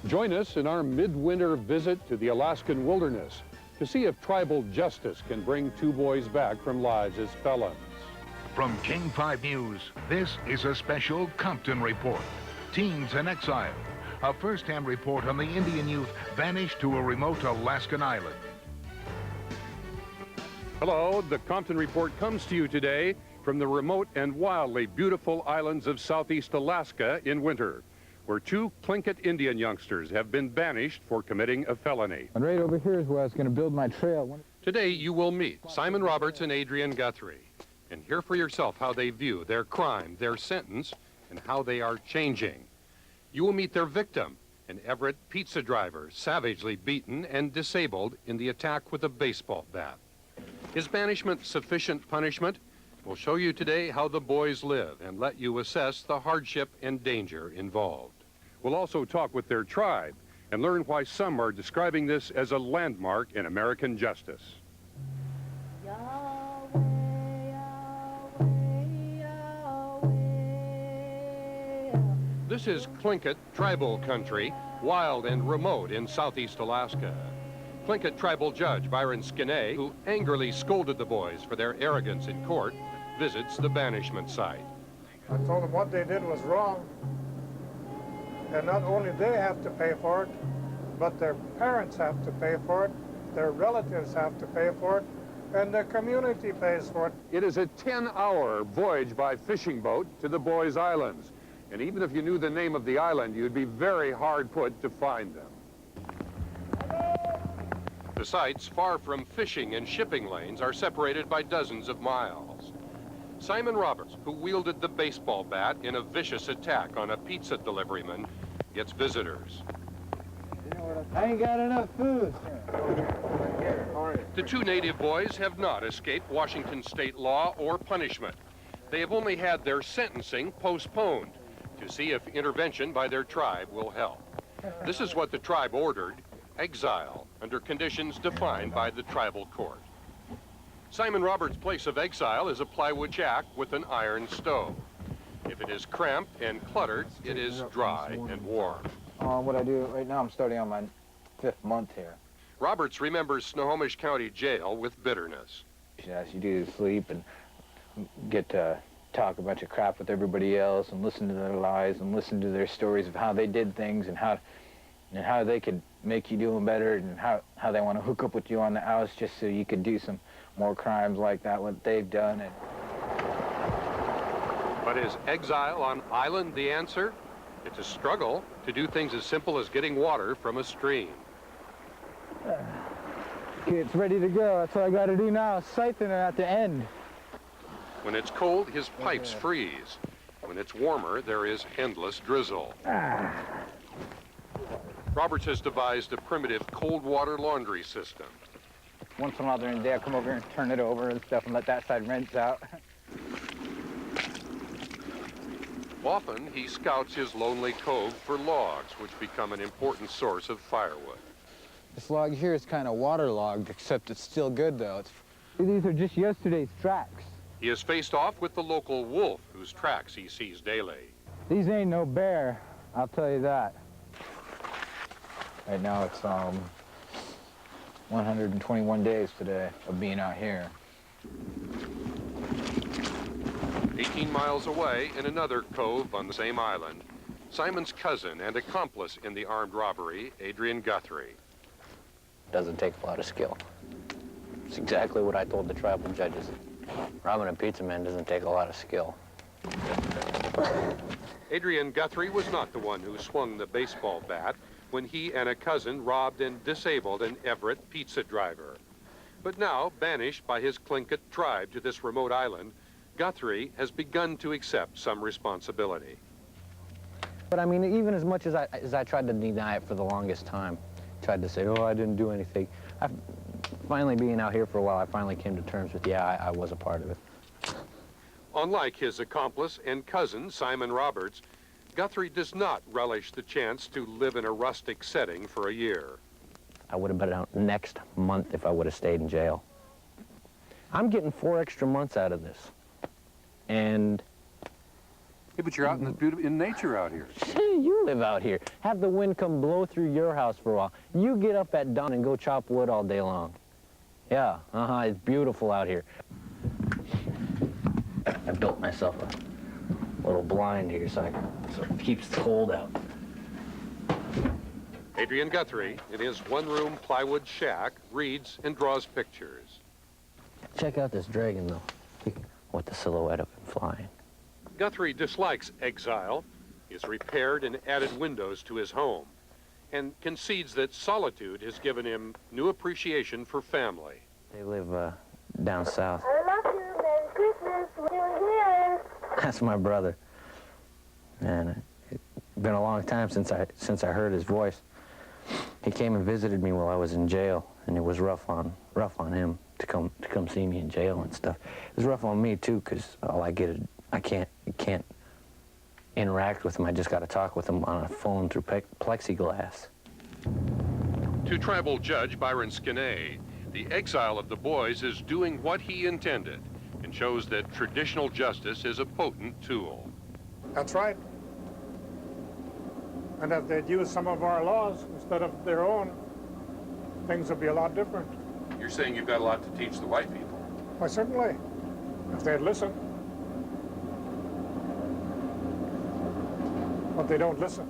Join us in our midwinter visit to the Alaskan wilderness to see if tribal justice can bring two boys back from lives as felons. From King 5 News, this is a special Compton Report. Teens in Exile. A first-hand report on the Indian youth vanished to a remote Alaskan island. Hello, the Compton Report comes to you today from the remote and wildly beautiful islands of southeast Alaska in winter, where two Tlingit Indian youngsters have been banished for committing a felony. And right over here is where I was going to build my trail. Today you will meet Simon Roberts and Adrian Guthrie and hear for yourself how they view their crime, their sentence, and how they are changing. You will meet their victim, an Everett pizza driver, savagely beaten and disabled in the attack with a baseball bat. Is banishment sufficient punishment? We'll show you today how the boys live and let you assess the hardship and danger involved. We'll also talk with their tribe and learn why some are describing this as a landmark in American justice. This is Tlingit tribal country, wild and remote in southeast Alaska. Tlingit tribal judge Byron Skinnay, who angrily scolded the boys for their arrogance in court, visits the banishment site. I told them what they did was wrong, and not only they have to pay for it, but their parents have to pay for it, their relatives have to pay for it, and the community pays for it. It is a 10-hour voyage by fishing boat to the boys' islands. And even if you knew the name of the island, you'd be very hard put to find them. The sites, far from fishing and shipping lanes, are separated by dozens of miles. Simon Roberts, who wielded the baseball bat in a vicious attack on a pizza deliveryman, gets visitors. I ain't got enough food. The two native boys have not escaped Washington state law or punishment. They have only had their sentencing postponed to see if intervention by their tribe will help. This is what the tribe ordered: exile, under conditions defined by the tribal court. Simon Roberts' place of exile is a plywood shack with an iron stove. If it is cramped and cluttered, it is dry and warm. What I do right now, I'm starting on my 5th month here. Roberts remembers Snohomish County Jail with bitterness. As you do sleep and get to talk a bunch of crap with everybody else and listen to their lies and listen to their stories of how they did things and how they could make you do them better and how they want to hook up with you on the house just so you could do some more crimes like that, what they've done. But is exile on island the answer? It's a struggle to do things as simple as getting water from a stream. Okay, it's ready to go. That's what I got to do now, siphon it at the end. When it's cold, his pipes freeze. When it's warmer, there is endless drizzle. Roberts has devised a primitive cold water laundry system. Once in a while during the day, I come over here and turn it over and stuff and let that side rinse out. Often, he scouts his lonely cove for logs, which become an important source of firewood. This log here is kind of waterlogged, except it's still good, though. These are just yesterday's tracks. He is faced off with the local wolf, whose tracks he sees daily. These ain't no bear, I'll tell you that. Right now it's 121 days today of being out here. 18 miles away, in another cove on the same island, Simon's cousin and accomplice in the armed robbery, Adrian Guthrie. Doesn't take a lot of skill. It's exactly what I told the tribal judges. Robbing a pizza man doesn't take a lot of skill. Adrian Guthrie was not the one who swung the baseball bat when he and a cousin robbed and disabled an Everett pizza driver. But now, banished by his Tlingit tribe to this remote island, Guthrie has begun to accept some responsibility. But I mean, even as much as I tried to deny it for the longest time, tried to say, oh, I didn't do anything, finally being out here for a while, I finally came to terms with, yeah, I was a part of it. Unlike his accomplice and cousin, Simon Roberts, Guthrie does not relish the chance to live in a rustic setting for a year. I would have been out next month if I would have stayed in jail. I'm getting 4 extra months out of this. And Hey, but you're out in the in nature out here. You live out here. Have the wind come blow through your house for a while. You get up at dawn and go chop wood all day long. Yeah, it's beautiful out here. I built myself a little blind here so it keeps the cold out. Adrian Guthrie, in his one-room plywood shack, reads and draws pictures. Check out this dragon, though, with the silhouette of him flying. Guthrie dislikes Exile. He has repaired and added windows to his home and concedes that solitude has given him new appreciation for family. They live down south. I love you. Merry Christmas. You're here. That's my brother. And it's been a long time since I heard his voice. He came and visited me while I was in jail, and it was rough on him to come see me in jail and stuff. It was rough on me too, because all I get is I can't interact with him. I just got to talk with him on a phone through plexiglass. To tribal judge Byron Skinnay, the exile of the boys is doing what he intended and shows that traditional justice is a potent tool. That's right. And if they'd use some of our laws instead of their own, things would be a lot different. You're saying you've got a lot to teach the white people. Why, certainly, if they'd listen. But they don't listen.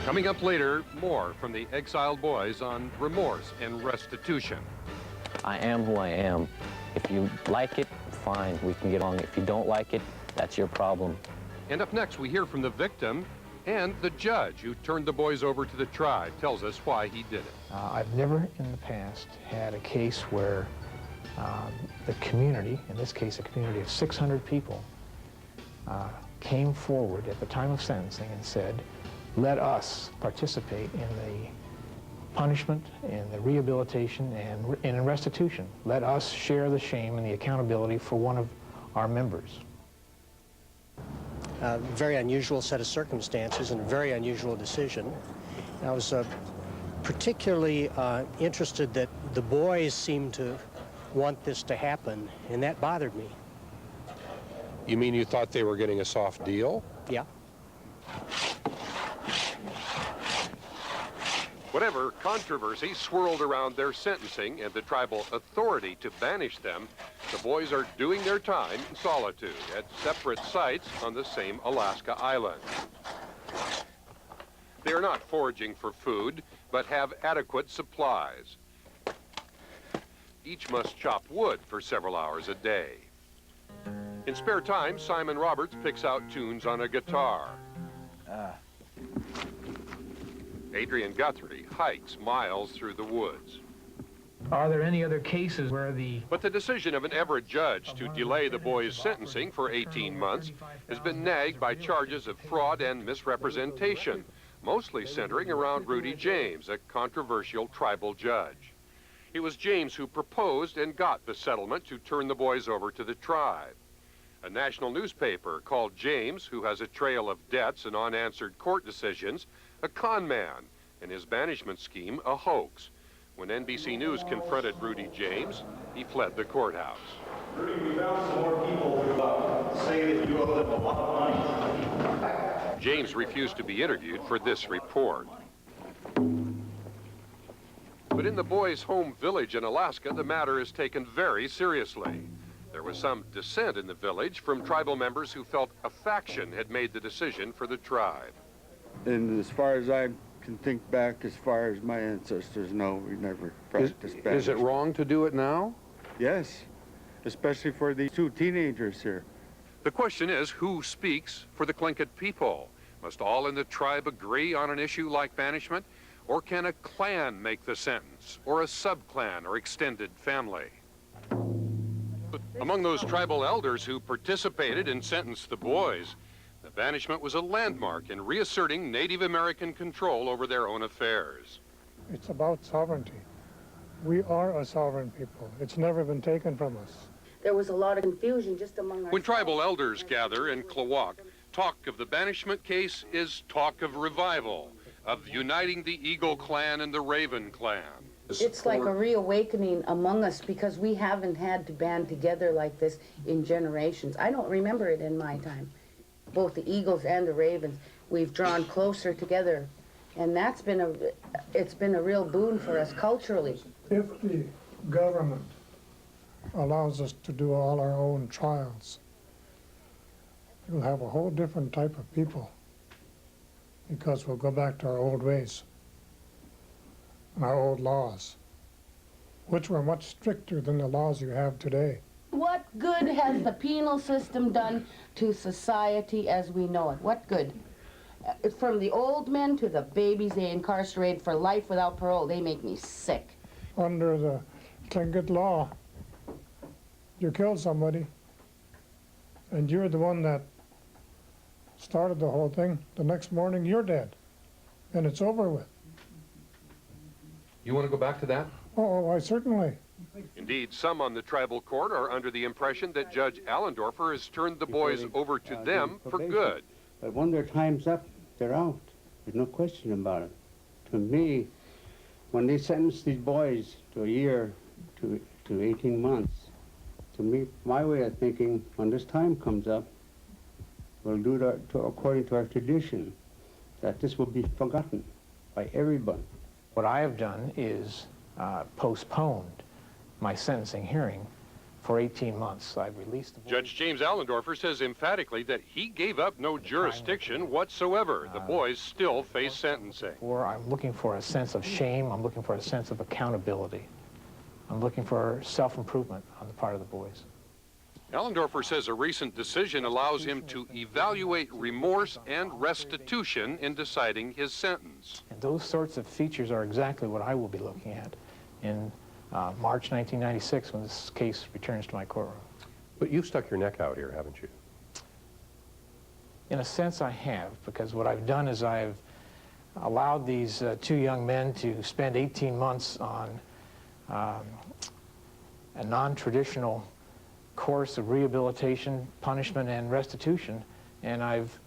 Coming up later, more from the exiled boys on remorse and restitution. I am who I am. If you like it, fine, we can get along. If you don't like it, that's your problem. And up next, we hear from the victim and the judge who turned the boys over to the tribe tells us why he did it. I've never in the past had a case where the community, in this case a community of 600 people, came forward at the time of sentencing and said, let us participate in the punishment and the rehabilitation and in restitution. Let us share the shame and the accountability for one of our members. A very unusual set of circumstances and a very unusual decision. I was particularly interested that the boys seemed to want this to happen, and that bothered me. You mean you thought they were getting a soft deal? Yeah. Whatever controversy swirled around their sentencing and the tribal authority to banish them, the boys are doing their time in solitude at separate sites on the same Alaska island. They are not foraging for food, but have adequate supplies. Each must chop wood for several hours a day. In spare time, Simon Roberts picks out tunes on a guitar. Adrian Guthrie hikes miles through the woods. Are there any other cases where But the decision of an Everett judge to delay the boys' sentencing for 18 months has been nagged by charges of fraud and misrepresentation, mostly centering around Rudy James, a controversial tribal judge. It was James who proposed and got the settlement to turn the boys over to the tribe. A national newspaper called James, who has a trail of debts and unanswered court decisions, a con man, and his banishment scheme a hoax. When NBC News confronted Rudy James, he fled the courthouse. Rudy, we found some more people who say that you owe them a lot of money. James refused to be interviewed for this report. But in the boys' home village in Alaska, the matter is taken very seriously. There was some dissent in the village from tribal members who felt a faction had made the decision for the tribe. And as far as I can think back, as far as my ancestors know, we never practiced banishment. Is it wrong to do it now? Yes, especially for these two teenagers here. The question is, who speaks for the Tlingit people? Must all in the tribe agree on an issue like banishment? Or can a clan make the sentence, or a sub-clan or extended family? Among those tribal elders who participated and sentenced the boys, the banishment was a landmark in reasserting Native American control over their own affairs. It's about sovereignty. We are a sovereign people. It's never been taken from us. There was a lot of confusion just among When tribal elders gather in Klawock, talk of the banishment case is talk of revival, of uniting the Eagle clan and the Raven clan. It's like a reawakening among us because we haven't had to band together like this in generations. I don't remember it in my time. Both the Eagles and the Ravens, we've drawn closer together, and it's been a real boon for us culturally. If the government allows us to do all our own trials, we'll have a whole different type of people because we'll go back to our old ways and our old laws, which were much stricter than the laws you have today. What good has the penal system done to society as we know it? What good? From the old men to the babies they incarcerate for life without parole, they make me sick. Under the Tlingit law, you kill somebody, and you're the one that started the whole thing. The next morning, you're dead, and it's over with. You want to go back to that? Oh, I certainly. Indeed, some on the tribal court are under the impression that Judge Allendorfer has turned the boys over to them for good. But when their time's up, they're out. There's no question about it. To me, when they sentenced these boys to a year to 18 months, to me, my way of thinking, when this time comes up, we'll do it according to our tradition, that this will be forgotten by everybody. What I have done is postponed my sentencing hearing for 18 months. I've released the boys. Judge James Allendorfer says emphatically that he gave up no jurisdiction whatsoever. The boys still face sentencing. Or I'm looking for a sense of shame. I'm looking for a sense of accountability. I'm looking for self-improvement on the part of the boys. Allendorfer says a recent decision allows him to evaluate remorse and restitution in deciding his sentence. And those sorts of features are exactly what I will be looking at in March 1996 when this case returns to my courtroom. But you've stuck your neck out here, haven't you? In a sense, I have, because what I've done is I've allowed these two young men to spend 18 months on a non-traditional course of rehabilitation, punishment, and restitution, and I've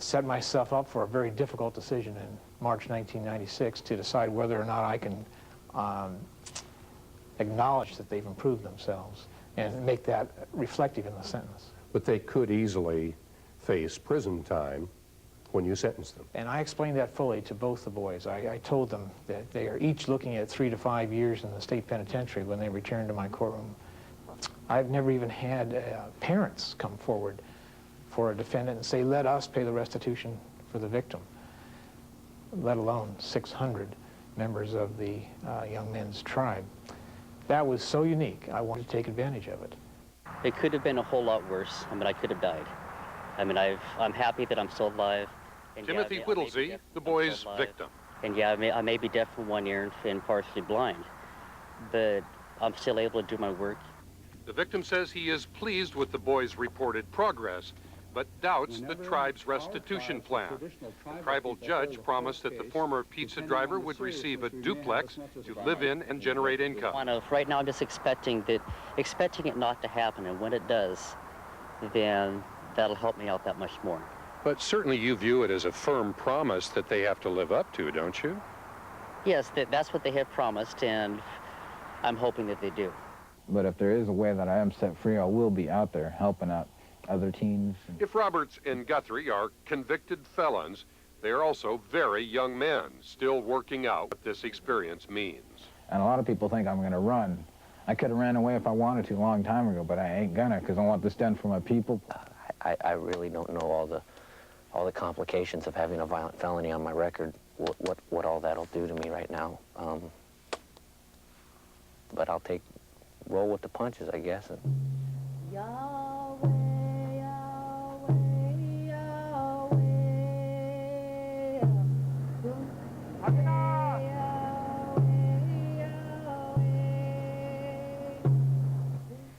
set myself up for a very difficult decision in March 1996 to decide whether or not I can acknowledge that they've improved themselves and make that reflective in the sentence. But they could easily face prison time when you sentence them. And I explained that fully to both the boys. I told them that they are each looking at 3 to 5 years in the state penitentiary when they return to my courtroom. I've never even had parents come forward for a defendant and say, let us pay the restitution for the victim, let alone 600 members of the young men's tribe. That was so unique, I wanted to take advantage of it. It could have been a whole lot worse. I mean, I could have died. I mean, I'm happy that I'm still alive. And Timothy Whittlesey, the boy's victim. And yeah, I may be deaf in one ear and partially blind, but I'm still able to do my work. The victim says he is pleased with the boys' reported progress, but doubts the tribe's restitution plan. The tribal judge promised that the former pizza driver would receive a duplex to live in and generate income. Right now, I'm just expecting it not to happen, and when it does, then that'll help me out that much more. But certainly you view it as a firm promise that they have to live up to, don't you? Yes, that's what they have promised, and I'm hoping that they do. But if there is a way that I am set free, I will be out there helping out other teens. If Roberts and Guthrie are convicted felons, they are also very young men, still working out what this experience means. And a lot of people think I'm going to run. I could have ran away if I wanted to a long time ago, but I ain't gonna, because I want this done for my people. I really don't know all the complications of having a violent felony on my record, what all that'll do to me right now. But I'll roll with the punches, I guess.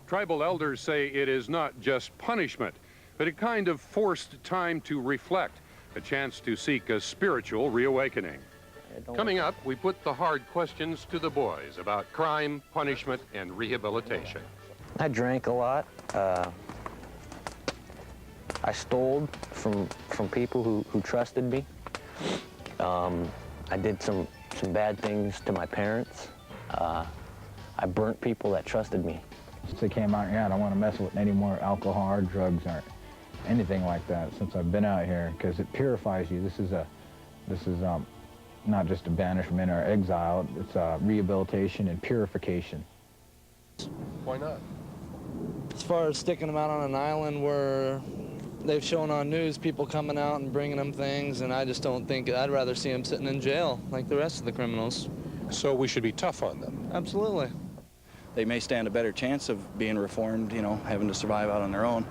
Tribal elders say it is not just punishment, but a kind of forced time to reflect, a chance to seek a spiritual reawakening. Coming up, we put the hard questions to the boys about crime, punishment, and rehabilitation. I drank a lot. I stole from people who trusted me. I did some some bad things to my parents. I burnt people that trusted me. Since I came out here, I don't want to mess with any more alcohol or drugs or anything like that since I've been out here, because it purifies you. This is not just a banishment or exile, it's rehabilitation and purification. Why not? As far as sticking them out on an island where they've shown on news people coming out and bringing them things, and I just don't think, I'd rather see them sitting in jail like the rest of the criminals. So we should be tough on them. Absolutely. They may stand a better chance of being reformed, you know, having to survive out on their own,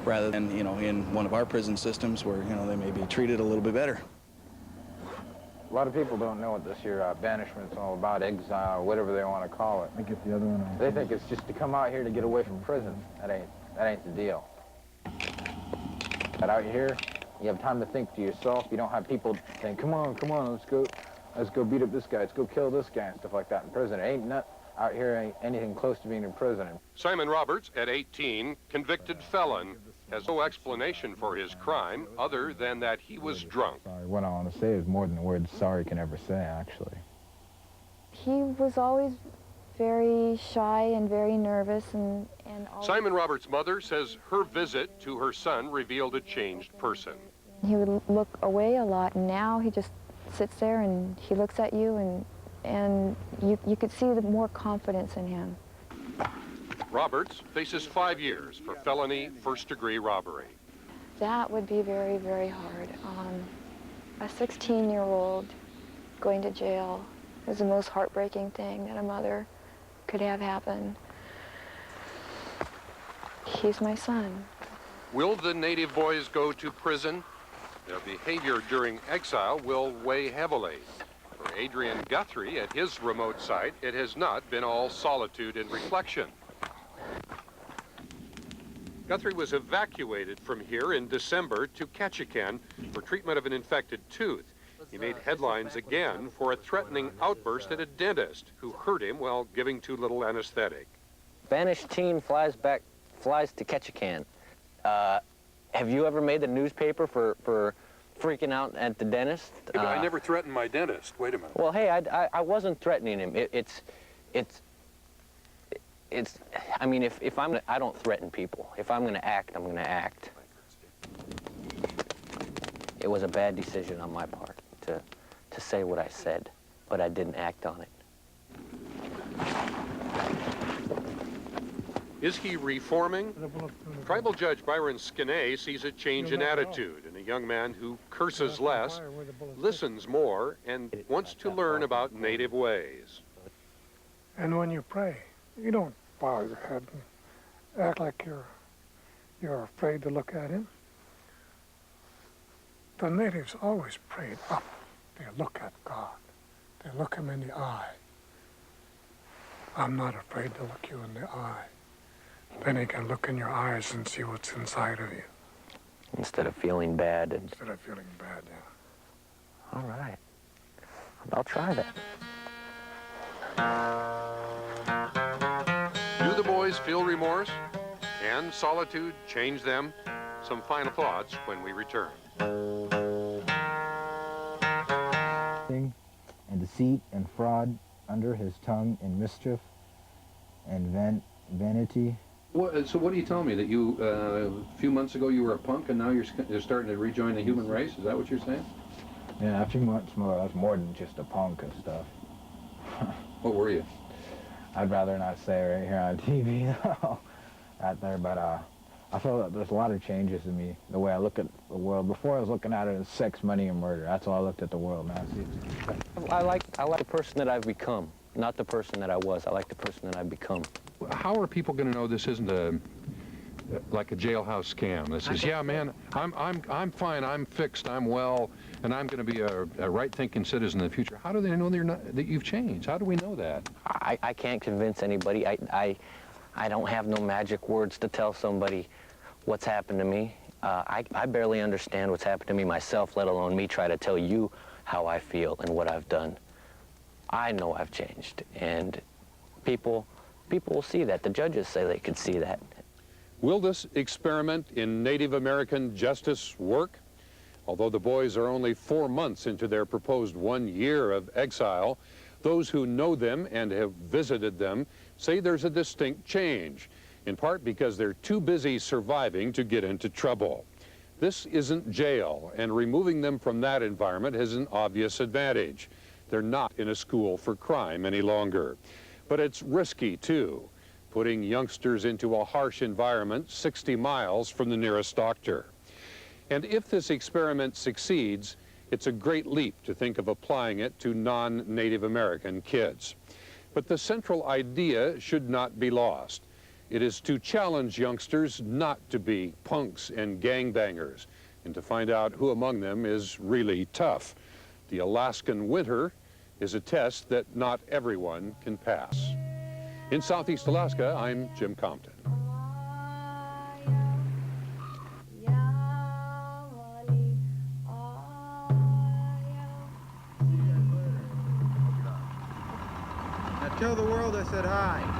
rather than, you know, in one of our prison systems where, you know, they may be treated a little bit better. A lot of people don't know what this here banishment's all about, exile, or whatever they want to call it. I get the other one. They think it's just to come out here to get away from prison. That ain't the deal. But out here, you have time to think to yourself. You don't have people saying, come on, let's go beat up this guy, let's go kill this guy, and stuff like that in prison. Out here ain't anything close to being in prison. Simon Roberts, at 18, convicted felon, has no explanation for his crime other than that he was drunk. Sorry, what I want to say is more than the word sorry can ever say, actually. He was always very shy and very nervous and Simon Roberts' mother says her visit to her son revealed a changed person. he would look away a lot, and now he just sits there and he looks at you, and you could see the more confidence in him. Roberts faces 5 years for felony first-degree robbery. That would be very, very hard. A 16-year-old going to jail is the most heartbreaking thing that a mother could have happen. He's my son. Will the native boys go to prison? Their behavior during exile will weigh heavily. For Adrian Guthrie, at his remote site, it has not been all solitude and reflection. Guthrie was evacuated from here in December to Ketchikan for treatment of an infected tooth. He made headlines again for a threatening outburst at a dentist who hurt him while giving too little anesthetic. Banished teen flies to Ketchikan. Have you ever made the newspaper for freaking out at the dentist? Yeah, but I never threatened my dentist. Wait a minute. Well, hey, I wasn't threatening him. I mean, if I don't threaten people. If I'm gonna act, I'm gonna act. It was a bad decision on my part to say what I said, but I didn't act on it. Is he reforming? Tribal Judge Byron Skinnay sees a change in attitude in a young man who curses less, listens more, and wants to learn about native ways. And when you pray, you don't bow your head and act like you're afraid to look at him. The natives always prayed up. They look at God. They look him in the eye. I'm not afraid to look you in the eye. Then he can look in your eyes and see what's inside of you. Instead of feeling bad. Instead of feeling bad, yeah. All right. I'll try that. Do the boys feel remorse? Can solitude change them? Some final thoughts when we return. And deceit and fraud under his tongue, and mischief and vanity. So what are you telling me? That you, a few months ago you were a punk and now you're starting to rejoin the human race? Is that what you're saying? Yeah, a few months more. I was more than just a punk and stuff. What were you? I'd rather not say right here on TV out there, but I feel that there's a lot of changes in me, the way I look at the world. Before I was looking at it as sex, money, and murder. That's how I looked at the world now. I like the person that I've become, not the person that I was. I like the person that I've become. How are people going to know this isn't like a jailhouse scam? This is, yeah, man, I'm fine, I'm fixed, I'm well, and I'm going to be a right-thinking citizen in the future. How do they know that you've changed? How do we know that? I can't convince anybody. I don't have no magic words to tell somebody what's happened to me. I barely understand what's happened to me myself, let alone me try to tell you how I feel and what I've done. I know I've changed, and people will see that. The judges say they could see that. Will this experiment in Native American justice work? Although the boys are only 4 months into their proposed 1 year of exile, those who know them and have visited them say there's a distinct change, in part because they're too busy surviving to get into trouble. This isn't jail, and removing them from that environment has an obvious advantage. They're not in a school for crime any longer. But it's risky, too, putting youngsters into a harsh environment 60 miles from the nearest doctor. And if this experiment succeeds, it's a great leap to think of applying it to non-Native American kids. But the central idea should not be lost. It is to challenge youngsters not to be punks and gangbangers, and to find out who among them is really tough. The Alaskan winter is a test that not everyone can pass. In Southeast Alaska, I'm Jim Compton. Now tell the world I said hi.